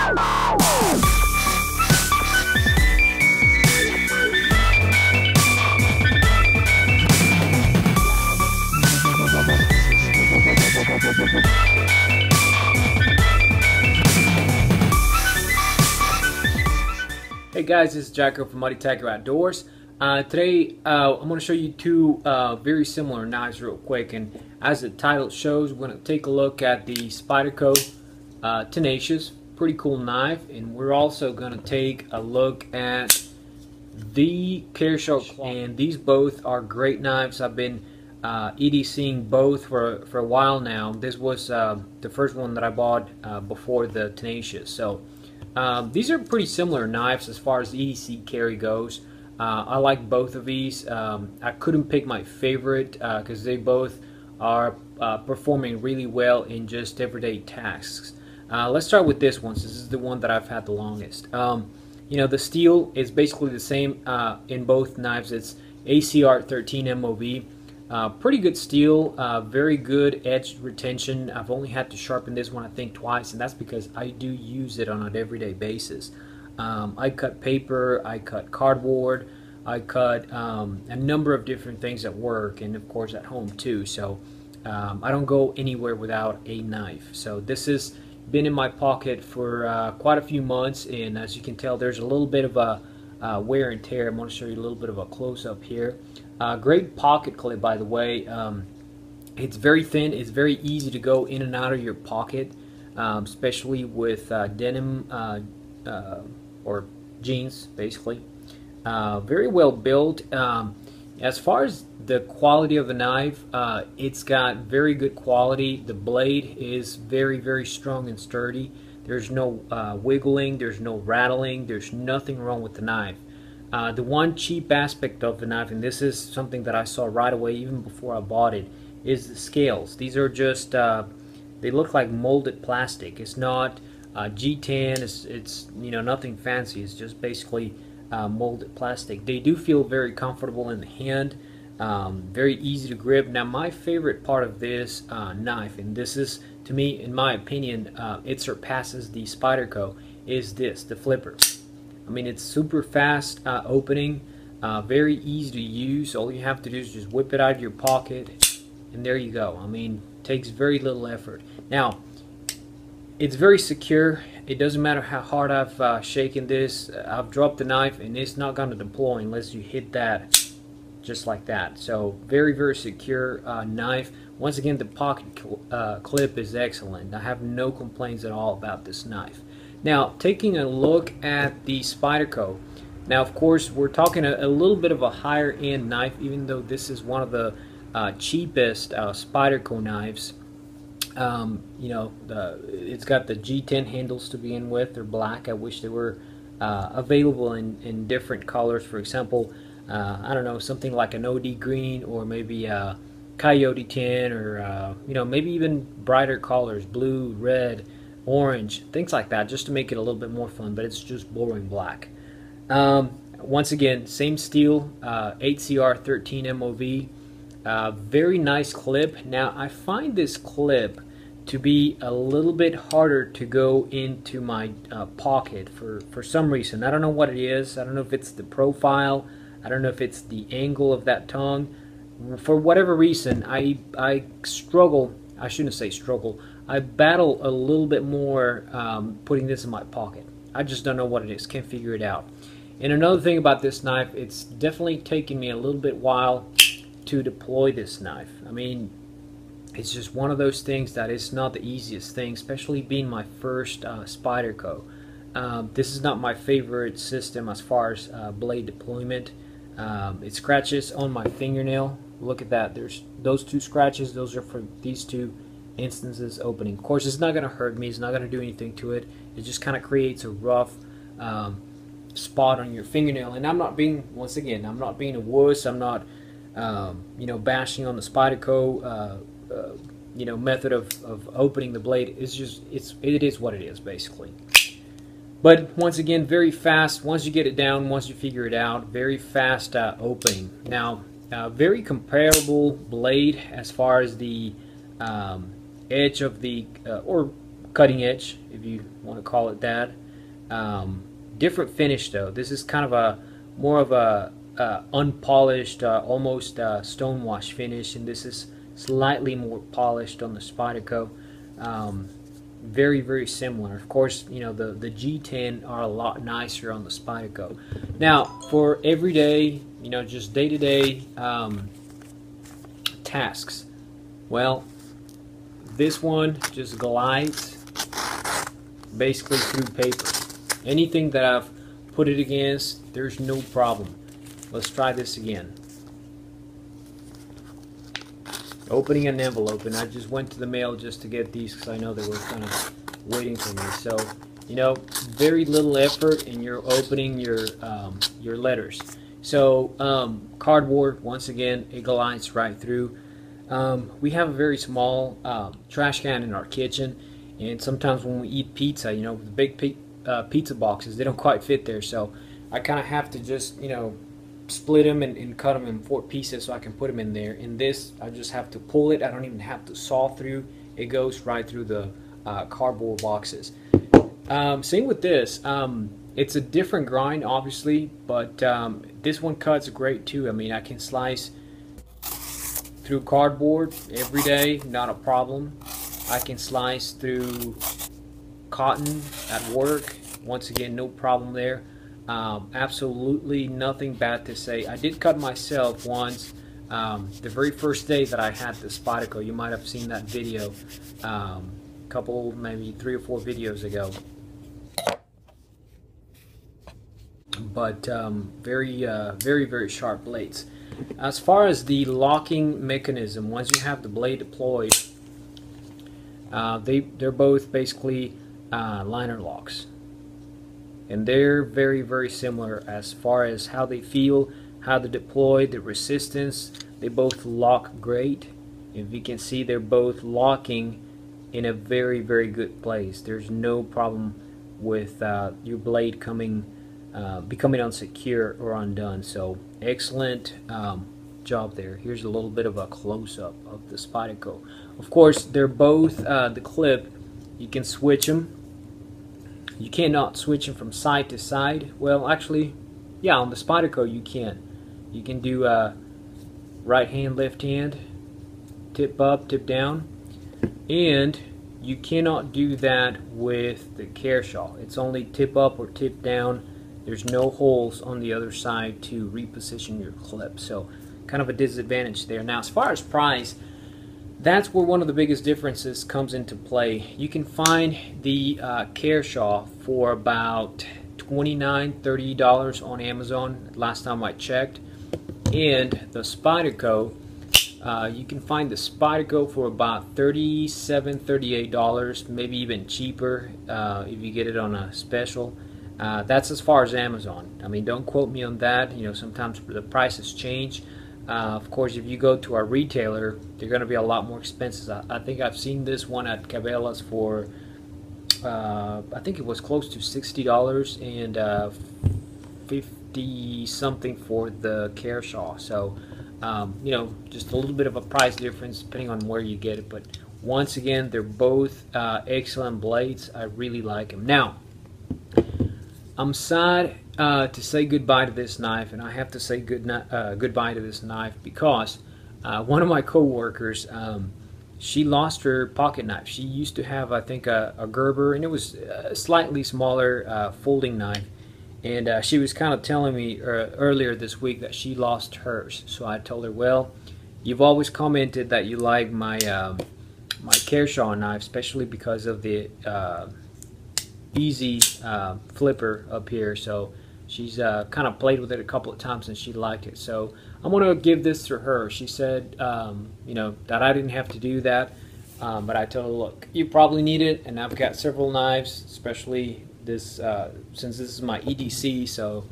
Hey guys, this is Jacko from MuddyTigerOutdoors. Today I'm going to show you two very similar knives real quick, and as the title shows, we're going to take a look at the Spyderco Tenacious, pretty cool knife, and we're also going to take a look at the Kershaw, and these both are great knives. I've been EDCing both for a while now. This was the first one that I bought before the Tenacious, so these are pretty similar knives as far as EDC carry goes. I like both of these. I couldn't pick my favorite because they both are performing really well in just everyday tasks. Let's start with this one. This is the one that I've had the longest. You know, the steel is basically the same in both knives. It's ACR 13 MOV. Pretty good steel, very good edge retention. I've only had to sharpen this one I think twice, and that's because I do use it on an everyday basis. I cut paper, I cut cardboard, I cut a number of different things at work and of course at home too, so I don't go anywhere without a knife. So this has been in my pocket for quite a few months, and as you can tell there's a little bit of a wear and tear. I'm going to show you a little bit of a close-up here. Great pocket clip, by the way. It's very thin. It's very easy to go in and out of your pocket, especially with denim or jeans, basically. Very well built. As far as the quality of the knife, it's got very good quality. The blade is very, very strong and sturdy. There's no wiggling, there's no rattling, there's nothing wrong with the knife. The one cheap aspect of the knife, and this is something that I saw right away even before I bought it, is the scales. These are just, they look like molded plastic. It's not G10, it's you know, nothing fancy. It's just basically molded plastic. They do feel very comfortable in the hand, very easy to grip. Now my favorite part of this knife, and this is, to me, in my opinion, it surpasses the Spyderco, is this, the flipper. I mean, it's super fast opening, very easy to use. All you have to do is just whip it out of your pocket, and there you go. I mean, it takes very little effort. Now, it's very secure. It doesn't matter how hard I've shaken this. I've dropped the knife, and it's not going to deploy unless you hit that just like that. So, very, very secure knife. Once again, the pocket clip is excellent. I have no complaints at all about this knife. Now, taking a look at the Spyderco. Now, of course, we're talking a little bit of a higher end knife, even though this is one of the cheapest Spyderco knives. You know, it's got the G10 handles to begin with. They're black. I wish they were available in different colors. For example, I don't know, something like an OD green, or maybe a Coyote tan, or you know, maybe even brighter colors, blue, red, orange, things like that, just to make it a little bit more fun, but it's just boring black. Once again, same steel, ACR 13 MOV, very nice clip. Now I find this clip to be a little bit harder to go into my pocket for some reason. I don't know what it is. I don't know if it's the profile, I don't know if it's the angle of that tongue. For whatever reason, I struggle, I shouldn't say struggle, I battle a little bit more putting this in my pocket. I just don't know what it is, can't figure it out. And another thing about this knife, it's definitely taken me a little bit while to deploy this knife. I mean, it's just one of those things that it's not the easiest thing, especially being my first Spyderco. This is not my favorite system as far as blade deployment. It scratches on my fingernail. Look at that, there's those two scratches, those are for these two instances opening. Of course, it's not going to hurt me, it's not going to do anything to it. It just kind of creates a rough spot on your fingernail. And I'm not being, once again, I'm not being a wuss. I'm not you know, bashing on the Spyderco you know, method of opening the blade. It's just, it is what it is, basically. But once again, very fast. Once you get it down, once you figure it out, very fast opening. Now, very comparable blade as far as the edge of the or cutting edge, if you want to call it that. Different finish though. This is kind of a more of a unpolished, almost stonewash finish, and this is slightly more polished on the Spyderco. Very, very similar. Of course, you know, the G10 are a lot nicer on the Spyderco. Now, for everyday, you know, just day-to-day tasks, well, this one just glides basically through paper. Anything that I've put it against, there's no problem. Let's try this again. Opening an envelope, and I just went to the mail just to get these because I know they were kind of waiting for me. So, you know, very little effort, and you're opening your letters. So, cardboard, once again, it glides right through. We have a very small trash can in our kitchen, and sometimes when we eat pizza, you know, the big pizza boxes, they don't quite fit there. So, I kind of have to just, you know, split them and cut them in 4 pieces so I can put them in there. In this, I just have to pull it. I don't even have to saw through. It goes right through the cardboard boxes. Same with this. It's a different grind, obviously, but this one cuts great too. I mean, I can slice through cardboard every day, not a problem. I can slice through cotton at work. Once again, no problem there. Absolutely nothing bad to say. I did cut myself once, the very first day that I had the Spyderco. You might have seen that video a couple, maybe 3 or 4 videos ago. But very, very sharp blades. As far as the locking mechanism, once you have the blade deployed, they're both basically liner locks. And they're very, very similar as far as how they feel, how they deploy, the resistance. They both lock great. If you can see, they're both locking in a very, very good place. There's no problem with your blade becoming unsecure or undone. So excellent job there. Here's a little bit of a close-up of the Spyderco. Of course, they're both the clip. You can switch them. You cannot switch them from side to side. Well, actually, yeah, on the Spyderco you can. You can do right hand, left hand, tip up, tip down, and you cannot do that with the Kershaw. It's only tip up or tip down. There's no holes on the other side to reposition your clip, so kind of a disadvantage there. Now, as far as price, that's where one of the biggest differences comes into play. You can find the Kershaw for about $29–30 on Amazon last time I checked, and the Spyderco, you can find the Spyderco for about $37–38, maybe even cheaper if you get it on a special. That's as far as Amazon. I mean, don't quote me on that. You know, sometimes the prices change. Of course, if you go to our retailer, they're going to be a lot more expensive. I think I've seen this one at Cabela's for, I think it was close to $60 and 50 something for the Kershaw. So, you know, just a little bit of a price difference depending on where you get it. But once again, they're both excellent blades. I really like them. Now, I'm sad to say goodbye to this knife, and I have to say goodbye to this knife because one of my co-workers, she lost her pocket knife. She used to have, I think, a Gerber, and it was a slightly smaller folding knife, and she was kind of telling me earlier this week that she lost hers. So I told her, well, you've always commented that you like my my Kershaw knife, especially because of the easy flipper up here. So she's kind of played with it a couple of times and she liked it. So I'm going to give this to her. She said, you know, that I didn't have to do that, but I told her, look, you probably need it, and I've got several knives, especially this, since this is my EDC. So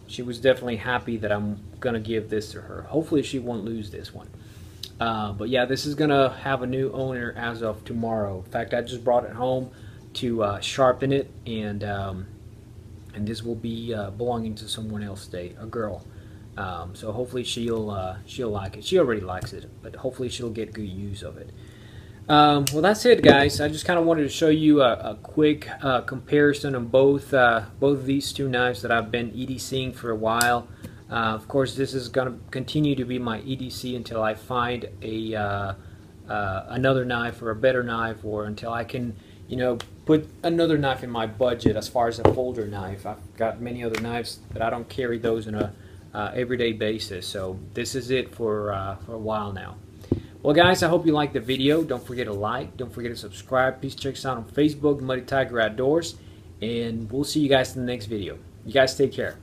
she was definitely happy that I'm going to give this to her. Hopefully she won't lose this one. But yeah, this is going to have a new owner as of tomorrow. In fact, I just brought it home to sharpen it, and this will be belonging to someone else today, a girl. So hopefully she'll like it. She already likes it, but hopefully she'll get good use of it. Well, that's it, guys. I just kind of wanted to show you a quick comparison of both of these two knives that I've been EDCing for a while. Of course, this is going to continue to be my EDC until I find a another knife or a better knife, or until I can, you know, put another knife in my budget as far as a folder knife. I've got many other knives, but I don't carry those on a everyday basis. So this is it for a while now. Well, guys, I hope you liked the video. Don't forget to like. Don't forget to subscribe. Please check us out on Facebook, Muddy Tiger Outdoors. And we'll see you guys in the next video. You guys take care.